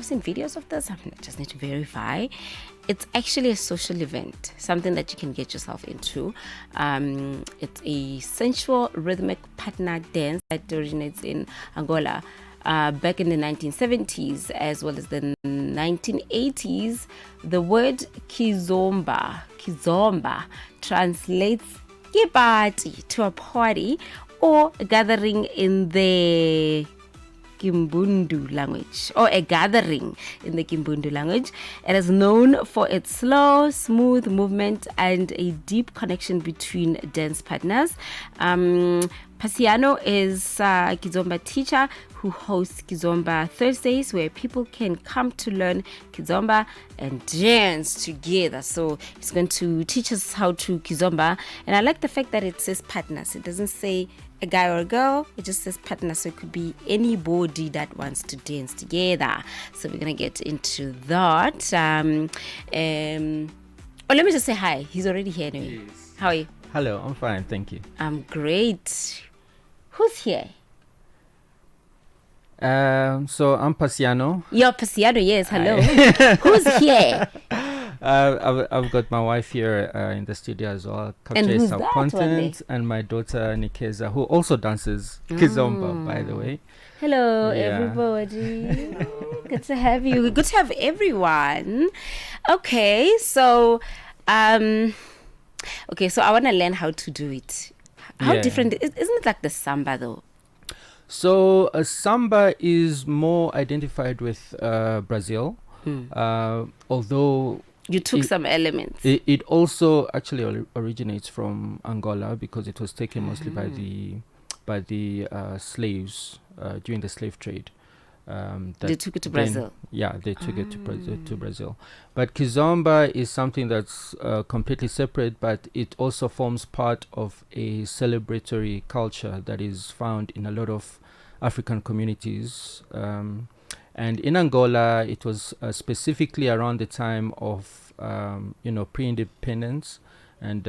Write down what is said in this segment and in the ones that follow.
I've seen videos of this. I just need to verify. It's actually a social event, something that you can get yourself into. It's a sensual rhythmic partner dance that originates in Angola back in the 1970s as well as the 1980s. The word Kizomba translates "kipati" to a party or a gathering in the Kimbundu language, or a gathering in the Kimbundu language. It is known for its slow, smooth movement and a deep connection between dance partners. Paciano is a Kizomba teacher who hosts Kizomba Thursdays, where people can come to learn Kizomba and dance together. So he's going to teach us how to Kizomba. And I like the fact that it says partners. It doesn't say a guy or a girl, it just says partner, so it could be anybody that wants to dance together. So we're gonna get into that. Let me just say hi. He's already here anyway. Yes. How are you? Hello, I'm fine, thank you. I'm great. Who's here? So I'm Paciano. You're Paciano, yes. Hello. Who's here? I've got my wife here in the studio as well. And some content, and my daughter Nikeza, who also dances Kizomba, by the way. Hello, everybody. Good to have you. Good to have everyone. Okay, so I want to learn how to do it. How different isn't it like the samba though? So samba is more identified with Brazil, although you took some elements. It also actually originates from Angola because it was taken mostly by the slaves during the slave trade. They took it to Brazil. Yeah, they took it to Brazil. But Kizomba is something that's completely separate, but it also forms part of a celebratory culture that is found in a lot of African communities. And in Angola, it was specifically around the time of, pre-independence and,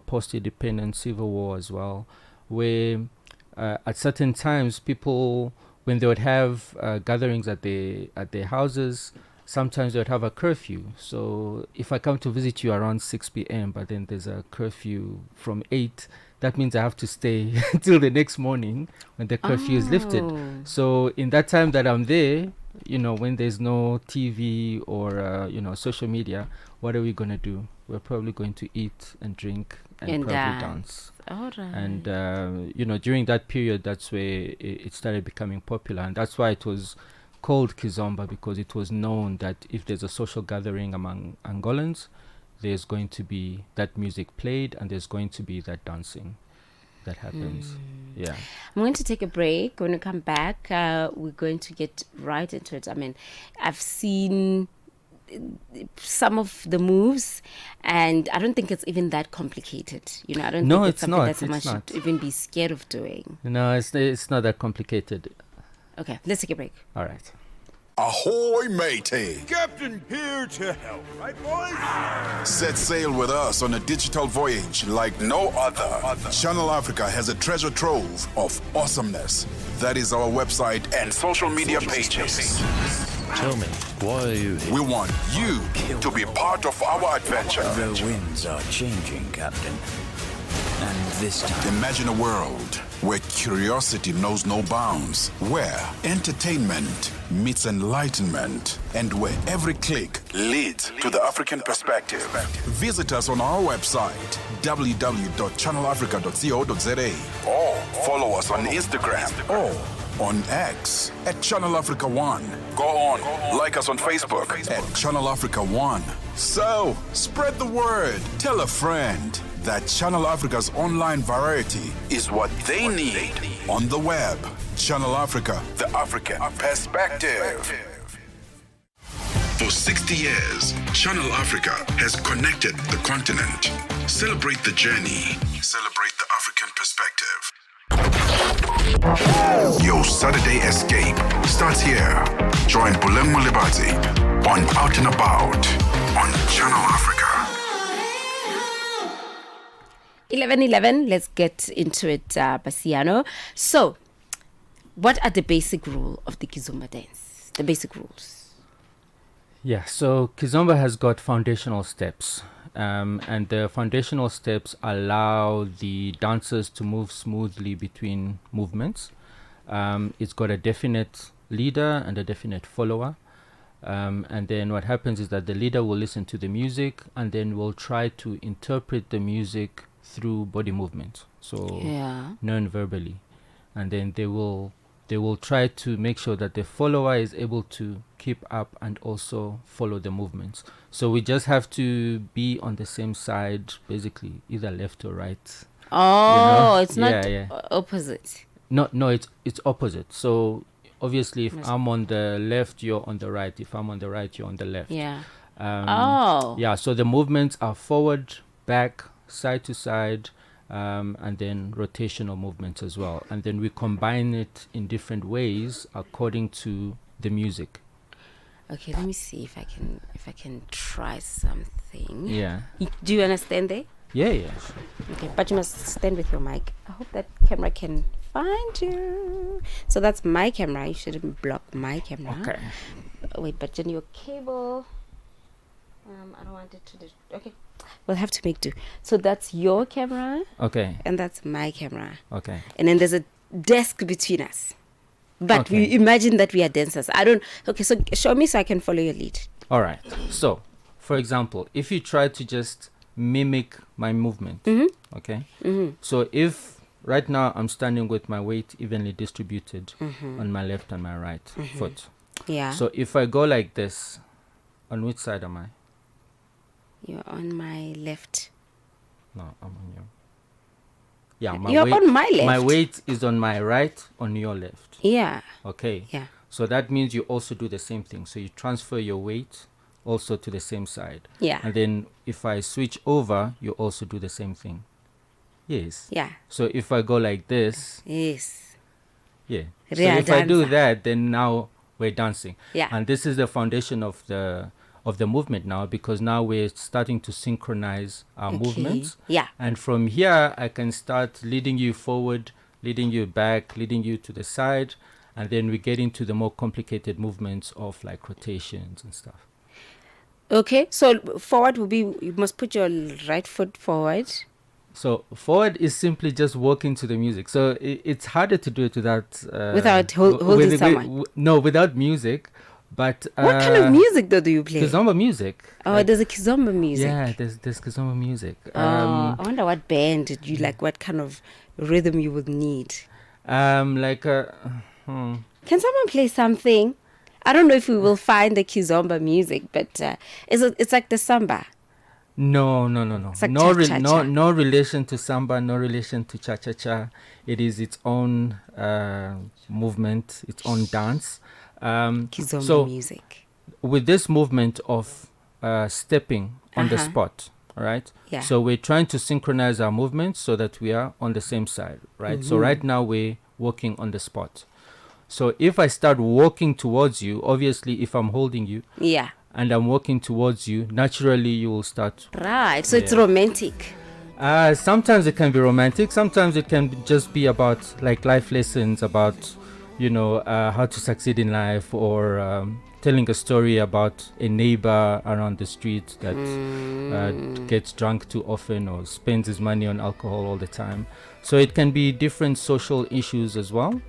post-independence civil war as well, where at certain times people, when they would have gatherings at their houses, sometimes they would have a curfew. So if I come to visit you around 6 p.m., but then there's a curfew from 8, that means I have to stay till the next morning when the curfew is lifted. So in that time that I'm there, when there's no TV or, social media, what are we going to do? We're probably going to eat and drink and probably dance. All right. And, during that period, that's where it started becoming popular. And that's why it was called Kizomba, because it was known that if there's a social gathering among Angolans, there's going to be that music played and there's going to be that dancing that happens. Yeah. I'm going to take a break. When we come back, we're going to get right into it. I mean, I've seen some of the moves and I don't think it's even that complicated. I don't think it's something that someone should even be scared of doing. No, it's not that complicated. Okay, let's take a break. All right. Ahoy, matey! Captain here to help, right, boys? Set sail with us on a digital voyage like no other. Channel Africa has a treasure trove of awesomeness. That is our website and social media pages. Tell me, why are you here? We want you to be part of our adventure. The winds are changing, Captain. And this time... Imagine a world where curiosity knows no bounds, where entertainment meets enlightenment, and where every click leads to the African perspective. Visit us on our website, www.channelafrica.co.za, or follow us on Instagram or on X at Channel Africa One. Go on, like us on Facebook at Channel Africa One. So, spread the word. Tell a friend that Channel Africa's online variety is what they need on the web. Channel Africa, the African perspective. For 60 years, Channel Africa has connected the continent. Celebrate the journey. Celebrate the African perspective. Your Saturday escape starts here. Join Puleng Molebatsi on Out and About on Channel Africa. 11:11. Let's get into it, Paciano. So, what are the basic rules of the Kizomba dance? The basic rules. Yeah, so Kizomba has got foundational steps. And the foundational steps allow the dancers to move smoothly between movements. It's got a definite leader and a definite follower. And then what happens is that the leader will listen to the music and then will try to interpret the music through body movement, so non-verbally. And then they will try to make sure that the follower is able to keep up and also follow the movements. So we just have to be on the same side, basically, either left or right. Oh, it's not opposite. No, it's opposite. So obviously, if I'm on the left, you're on the right. If I'm on the right, you're on the left. Yeah. Yeah, so the movements are forward, back, side to side, and then rotational movements as well. And then we combine it in different ways according to the music. Okay, let me see if I can try something. Yeah. Do you understand there? Yeah. Okay, but you must stand with your mic. I hope that camera can find you. So that's my camera. You shouldn't block my camera. Okay. Wait, but then your cable. I don't want it to do. Okay, we'll have to make do. So that's your camera. Okay. And that's my camera. Okay. And then there's a desk between us. But we imagine that we are dancers. Okay, so show me so I can follow your lead. All right. So, for example, if you try to just mimic my movement, okay? So if right now I'm standing with my weight evenly distributed on my left and my right foot. Yeah. So if I go like this, on which side am I? You're on my left. No, I'm on your. Yeah, You're on my left. My weight is on my right, on your left. Yeah. Okay. Yeah. So that means you also do the same thing. So you transfer your weight also to the same side. Yeah. And then if I switch over, you also do the same thing. Yes. Yeah. So if I go like this. Yes. Yeah. So Real if I do dancer. that, then now we're dancing. Yeah. And this is the foundation of the movement now, because now we're starting to synchronize our movements. Yeah. And from here, I can start leading you forward, leading you back, leading you to the side. And then we get into the more complicated movements of like rotations and stuff. Okay, so forward will be, you must put your right foot forward. So forward is simply just walking to the music. So it's harder to do it without holding someone. No, without music. But what kind of music though do you play? Kizomba music. Oh, there's a Kizomba music. Yeah, there's Kizomba music. I wonder what band did you like, what kind of rhythm you would need. Can Can someone play something? I don't know if we will find the Kizomba music, but it's like the samba. No. It's like No relation to samba, no relation to cha-cha-cha. It is its own movement, its own dance. Kizomba music. With this movement of stepping on the spot, all right? Yeah. So we're trying to synchronize our movements so that we are on the same side, right? So right now we're walking on the spot. So if I start walking towards you, obviously if I'm holding you, Yeah. and I'm walking towards you, naturally you will start. Right. So it's romantic. Sometimes it can be romantic. Sometimes it can just be about like life lessons about, how to succeed in life, or telling a story about a neighbor around the street that gets drunk too often or spends his money on alcohol all the time. So it can be different social issues as well.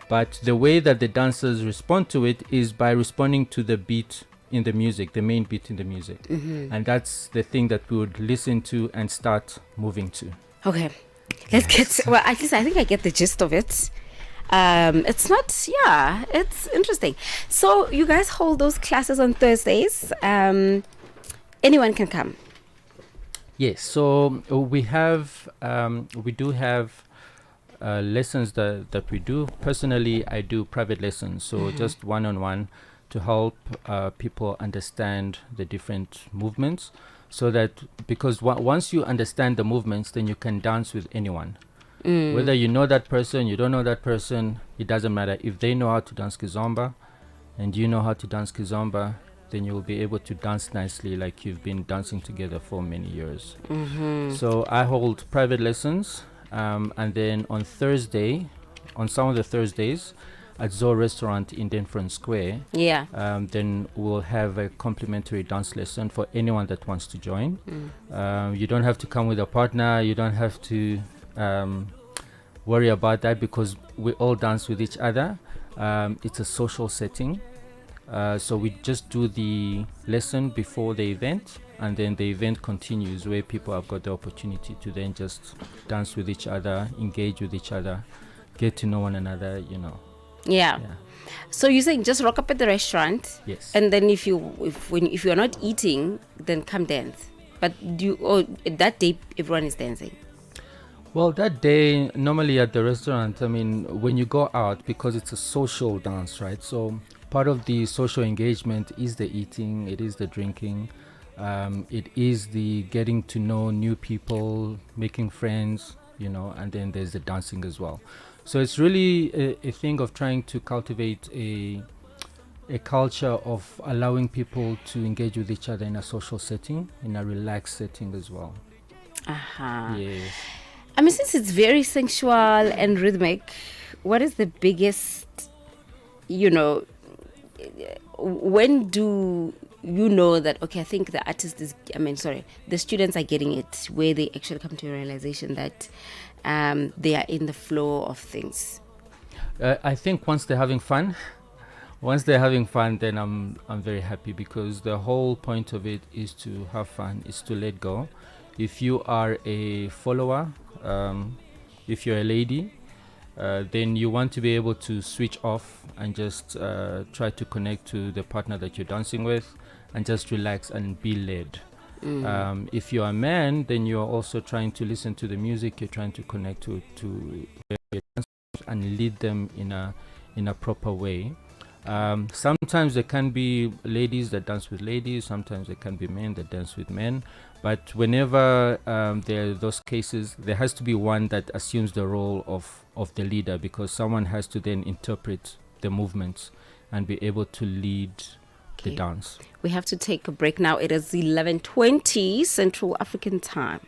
But the way that the dancers respond to it is by responding to the beat in the music, the main beat in the music. And that's the thing that we would listen to and start moving to. Okay. Let's get, well, at least I think I get the gist of it. It's interesting. So you guys hold those classes on Thursdays. Anyone can come. Yes, so we do have lessons that we do. Personally, I do private lessons, so just one-on-one to help people understand the different movements, so that because once you understand the movements, then you can dance with anyone. Whether you know that person, you don't know that person, it doesn't matter. If they know how to dance Kizomba and you know how to dance Kizomba, then you will be able to dance nicely like you've been dancing together for many years. So I hold private lessons, and then on some of the Thursdays, at Zoo Restaurant in Denfron Square, Yeah. then we'll have a complimentary dance lesson for anyone that wants to join. You don't have to come with a partner. You don't have to worry about that because we all dance with each other. It's a social setting. So we just do the lesson before the event, and then the event continues where people have got the opportunity to then just dance with each other, engage with each other, get to know one another, Yeah. So you're saying just rock up at the restaurant, Yes. and then if you're not eating, then come dance. But that day everyone is dancing. Well, that day, normally at the restaurant, when you go out, because it's a social dance, right? So part of the social engagement is the eating, it is the drinking, it is the getting to know new people, making friends, and then there's the dancing as well. So it's really a thing of trying to cultivate a culture of allowing people to engage with each other in a social setting, in a relaxed setting as well. Yes. Since it's very sensual and rhythmic, what is the biggest, when do you know that, okay, I think the artist is, the students are getting it, where they actually come to a realization that they are in the flow of things? I think once they're having fun, then I'm very happy, because the whole point of it is to have fun, is to let go. If you are a follower, if you're a lady, then you want to be able to switch off and just try to connect to the partner that you're dancing with and just relax and be led. If you're a man, then you're also trying to listen to the music, you're trying to connect to and lead them in a proper way. Sometimes there can be ladies that dance with ladies, sometimes there can be men that dance with men, but whenever there are those cases, there has to be one that assumes the role of the leader, because someone has to then interpret the movements and be able to lead the dance. We have to take a break now. It is 11:20 Central African Time.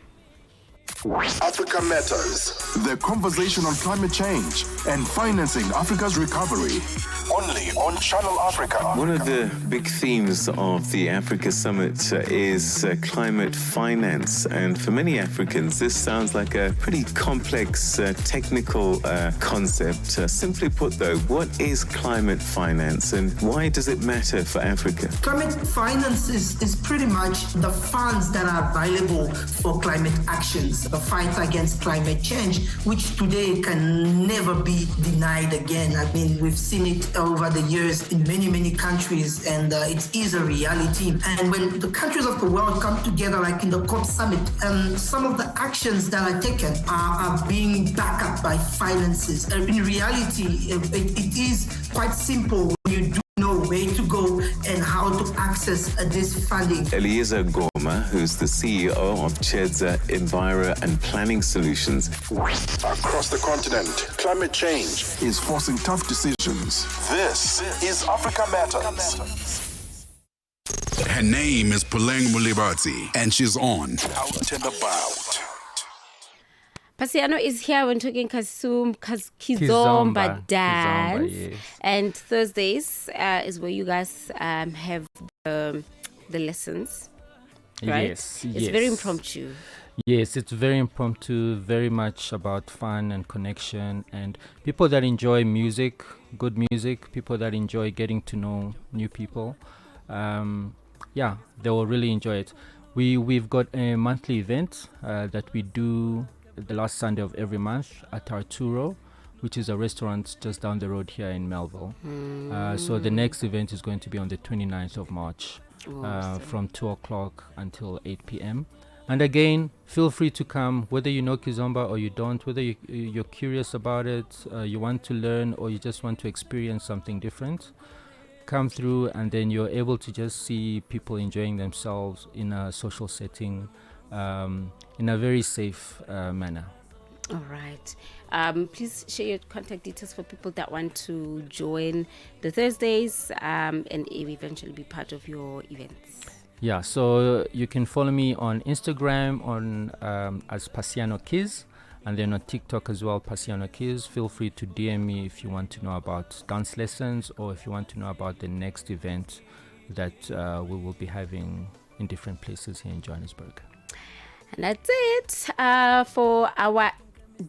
Africa Matters. The conversation on climate change and financing Africa's recovery. Only on Channel Africa. One of the big themes of the Africa Summit is climate finance. And for many Africans, this sounds like a pretty complex technical concept. Simply put, though, what is climate finance and why does it matter for Africa? Climate finance is pretty much the funds that are available for climate actions, the fight against climate change, which today can never be denied again. We've seen it over the years in many, many countries, and it is a reality. And when the countries of the world come together, like in the COP summit, some of the actions that are taken are being backed up by finances. In reality, it is quite simple when you do know where to go and how to access this funding. Eliezer Goma, who's the CEO of Chedza Enviro and Planning Solutions. Across the continent, climate change is forcing tough decisions. This is Africa Matters. Her name is Puleng Molebatsi, and she's on Out and About. Paciano is here when talking Kizomba dance. Yes. And Thursdays is where you guys have the lessons, right? Yes. It's very impromptu. Yes, it's very impromptu, very much about fun and connection, and people that enjoy music, good music, people that enjoy getting to know new people. They will really enjoy it. We've got a monthly event that we do the last Sunday of every month at Arturo, which is a restaurant just down the road here in Melville. So the next event is going to be on the 29th of March from 2 o'clock until 8 p.m. And again, feel free to come, whether you know Kizomba or you don't, whether you're curious about it, you want to learn, or you just want to experience something different. Come through, and then you're able to just see people enjoying themselves in a social setting, in a very safe manner. All right. Please share your contact details for people that want to join the Thursdays and eventually be part of your events. Yeah, so you can follow me on Instagram as Paciano Kiz, And then on TikTok as well, Paciano Kiz. Feel free to DM me if you want to know about dance lessons or if you want to know about the next event that we will be having in different places here in Johannesburg. And that's it for our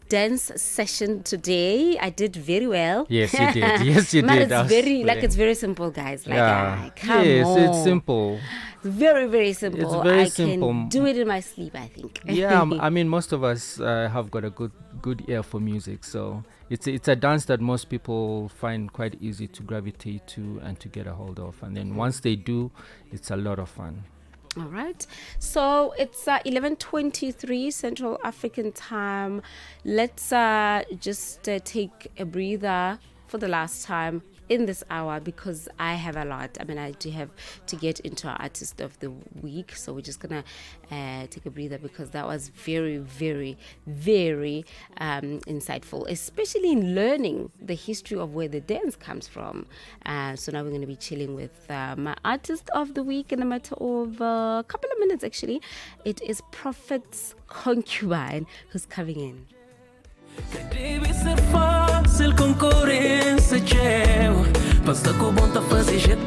dance session today. I did very well. Yes, you did. Yes, you But did. it's very simple, guys. Like, come yes, on. it's simple. Very, very simple. It's very I simple. can do it in my sleep, I think. Yeah, I mean, most of us have got a good ear for music, so it's a dance that most people find quite easy to gravitate to and to get a hold of. And then once they do, it's a lot of fun. All right. So it's 11:23 Central African time. Let's just take a breather for the last time in this hour because I have a lot. I mean, I do have to get into our artist of the week. So we're just going to take a breather because that was very, very, very insightful, especially in learning the history of where the dance comes from. So now we're going to be chilling with my artist of the week in a matter of a couple of minutes, actually. It is Prophet's Concubine who's coming in. Deve ser fácil concorrência, tchau. Passa com bom tá fazer jeito.